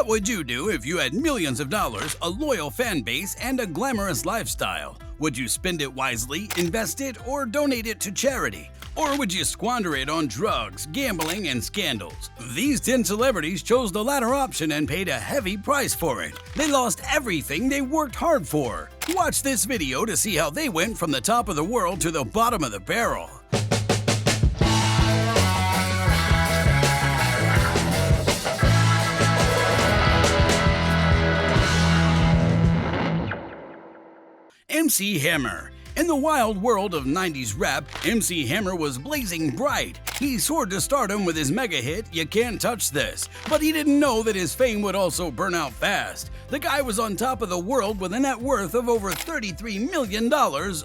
What would you do if you had millions of dollars, a loyal fan base, and a glamorous lifestyle? Would you spend it wisely, invest it, or donate it to charity? Or would you squander it on drugs, gambling, and scandals? These 10 celebrities chose the latter option and paid a heavy price for it. They lost everything they worked hard for. Watch this video to see how they went from the top of the world to the bottom of the barrel. MC Hammer. In the wild world of 90s rap, MC Hammer was blazing bright. He soared to stardom with his mega hit, You Can't Touch This. But he didn't know that his fame would also burn out fast. The guy was on top of the world with a net worth of over $33 million,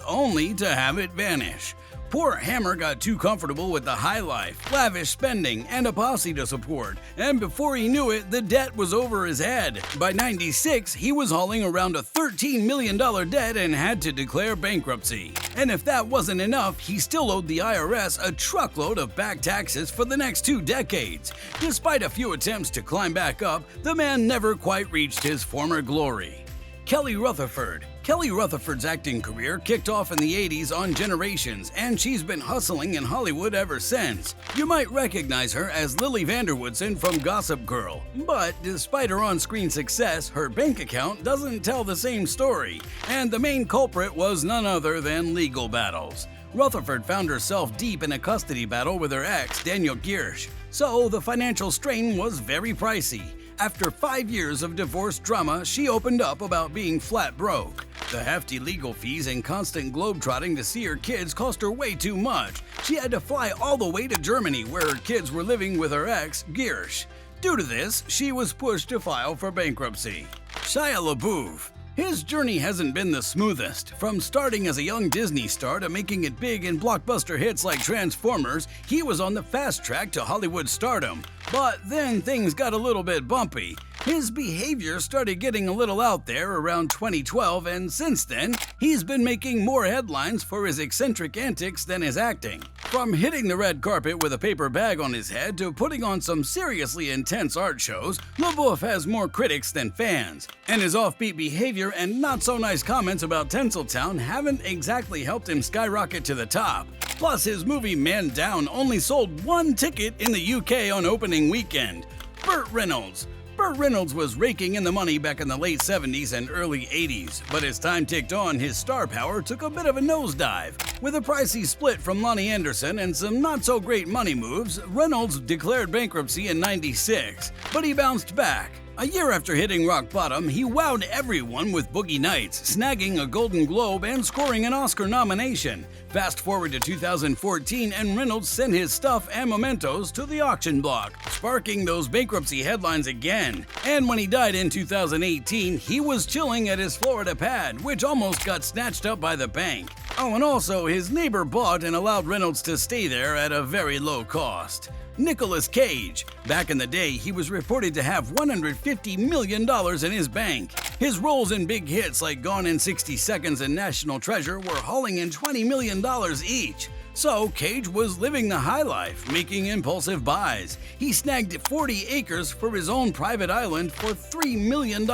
only to have it vanish. Poor Hammer got too comfortable with the high life, lavish spending, and a posse to support, and before he knew it, the debt was over his head. By '96, he was hauling around a $13 million debt and had to declare bankruptcy. And if that wasn't enough, he still owed the IRS a truckload of back taxes for the next 2 decades. Despite a few attempts to climb back up, the man never quite reached his former glory. Kelly Rutherford. Kelly Rutherford's acting career kicked off in the 80s on Generations, and she's been hustling in Hollywood ever since. You might recognize her as Lily Vanderwoodson from Gossip Girl, but despite her on-screen success, her bank account doesn't tell the same story, and the main culprit was none other than legal battles. Rutherford found herself deep in a custody battle with her ex, Daniel Giersch, so the financial strain was very pricey. After 5 years of divorce drama, she opened up about being flat broke. The hefty legal fees and constant globetrotting to see her kids cost her way too much. She had to fly all the way to Germany, where her kids were living with her ex, Giersch. Due to this, she was pushed to file for bankruptcy. Shia LaBeouf. His journey hasn't been the smoothest. From starting as a young Disney star to making it big in blockbuster hits like Transformers, he was on the fast track to Hollywood stardom. But then things got a little bit bumpy. His behavior started getting a little out there around 2012, and since then, he's been making more headlines for his eccentric antics than his acting. From hitting the red carpet with a paper bag on his head to putting on some seriously intense art shows, LaBeouf has more critics than fans. And his offbeat behavior and not-so-nice comments about Tinseltown haven't exactly helped him skyrocket to the top. Plus, his movie Man Down only sold 1 ticket in the UK on opening weekend. Bert Reynolds. Bert Reynolds was raking in the money back in the late 70s and early 80s, but as time ticked on, his star power took a bit of a nosedive. With a pricey split from Lonnie Anderson and some not-so-great money moves, Reynolds declared bankruptcy in '96, but he bounced back. A year after hitting rock bottom, he wowed everyone with Boogie Nights, snagging a Golden Globe and scoring an Oscar nomination. Fast forward to 2014, and Reynolds sent his stuff and mementos to the auction block, sparking those bankruptcy headlines again. And when he died in 2018, he was chilling at his Florida pad, which almost got snatched up by the bank. Oh, and also, his neighbor bought and allowed Reynolds to stay there at a very low cost. Nicolas Cage. Back in the day, he was reported to have $150 million in his bank. His roles in big hits like Gone in 60 Seconds and National Treasure were hauling in $20 million each. So Cage was living the high life, making impulsive buys. He snagged 40 acres for his own private island for $3 million.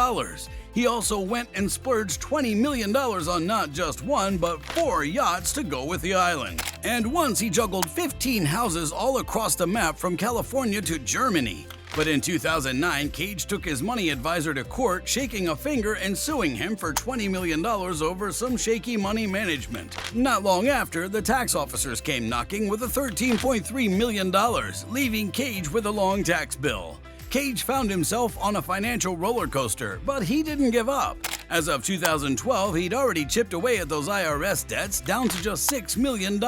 He also went and splurged $20 million on not just 1, but 4 yachts to go with the island. And once he juggled 15 houses all across the map from California to Germany. But in 2009, Cage took his money advisor to court, shaking a finger and suing him for $20 million over some shaky money management. Not long after, the tax officers came knocking with a $13.3 million, leaving Cage with a long tax bill. Cage found himself on a financial roller coaster, but he didn't give up. As of 2012, he'd already chipped away at those IRS debts down to just $6 million.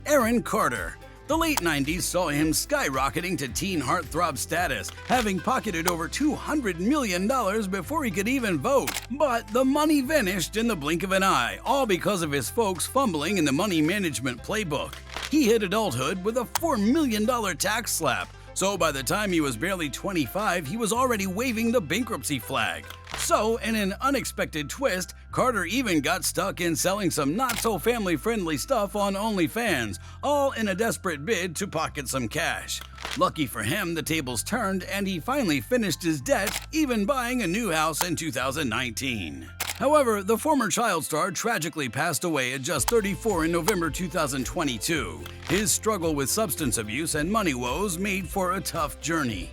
Aaron Carter. The late 90s saw him skyrocketing to teen heartthrob status, having pocketed over $200 million before he could even vote. But the money vanished in the blink of an eye, all because of his folks fumbling in the money management playbook. He hit adulthood with a $4 million tax slap. So by the time he was barely 25, he was already waving the bankruptcy flag. So, in an unexpected twist, Carter even got stuck in selling some not-so-family-friendly stuff on OnlyFans, all in a desperate bid to pocket some cash. Lucky for him, the tables turned and he finally finished his debt, even buying a new house in 2019. However, the former child star tragically passed away at just 34 in November 2022. His struggle with substance abuse and money woes made for a tough journey.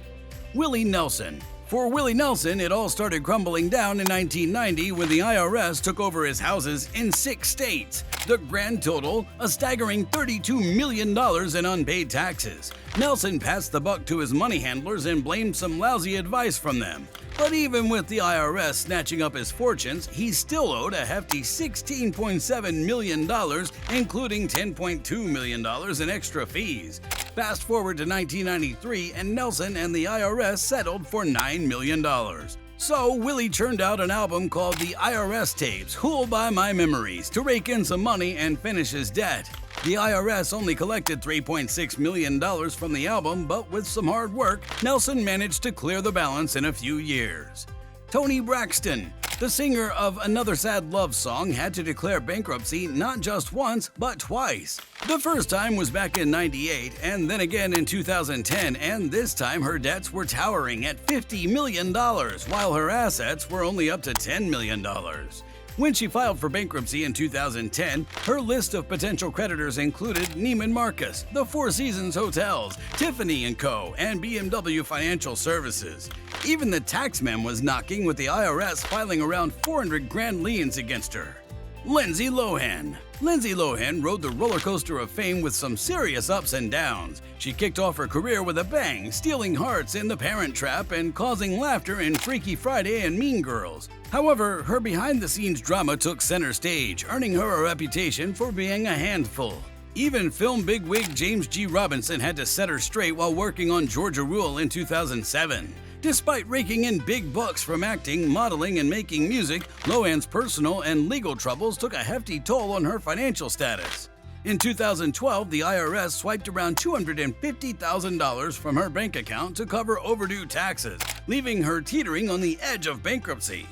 Willie Nelson. For Willie Nelson, it all started crumbling down in 1990 when the IRS took over his houses in 6 states. The grand total, a staggering $32 million in unpaid taxes. Nelson passed the buck to his money handlers and blamed some lousy advice from them. But even with the IRS snatching up his fortunes, he still owed a hefty $16.7 million, including $10.2 million in extra fees. Fast forward to 1993, and Nelson and the IRS settled for $9 million. So Willie churned out an album called The IRS Tapes, Who'll Buy My Memories, to rake in some money and finish his debt. The IRS only collected $3.6 million from the album, but with some hard work, Nelson managed to clear the balance in a few years. Toni Braxton. The singer of Another Sad Love Song had to declare bankruptcy not just once, but twice. The first time was back in '98, and then again in 2010, and this time her debts were towering at $50 million, while her assets were only up to $10 million. When she filed for bankruptcy in 2010, her list of potential creditors included Neiman Marcus, the Four Seasons Hotels, Tiffany & Co., and BMW Financial Services. Even the taxman was knocking, with the IRS filing around 400 grand liens against her. Lindsay Lohan. Lindsay Lohan rode the roller coaster of fame with some serious ups and downs. She kicked off her career with a bang, stealing hearts in The Parent Trap and causing laughter in Freaky Friday and Mean Girls. However, her behind-the-scenes drama took center stage, earning her a reputation for being a handful. Even film bigwig James G. Robinson had to set her straight while working on Georgia Rule in 2007. Despite raking in big bucks from acting, modeling, and making music, Lohan's personal and legal troubles took a hefty toll on her financial status. In 2012, the IRS swiped around $250,000 from her bank account to cover overdue taxes, leaving her teetering on the edge of bankruptcy.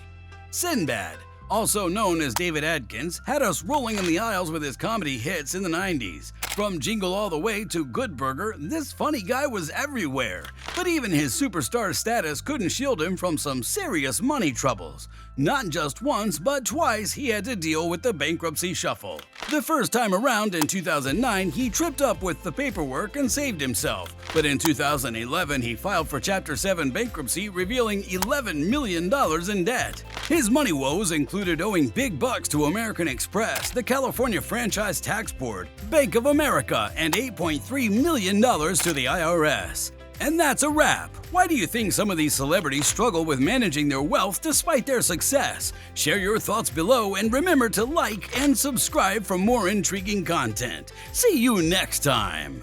Sinbad, also known as David Adkins, had us rolling in the aisles with his comedy hits in the 90s. From Jingle All the Way to Good Burger, this funny guy was everywhere. But even his superstar status couldn't shield him from some serious money troubles. Not just once, but twice he had to deal with the bankruptcy shuffle. The first time around in 2009, he tripped up with the paperwork and saved himself. But in 2011, he filed for Chapter 7 bankruptcy, revealing $11 million in debt. His money woes included owing big bucks to American Express, the California Franchise Tax Board, Bank of America, and $8.3 million to the IRS. And that's a wrap. Why do you think some of these celebrities struggle with managing their wealth despite their success? Share your thoughts below and remember to like and subscribe for more intriguing content. See you next time.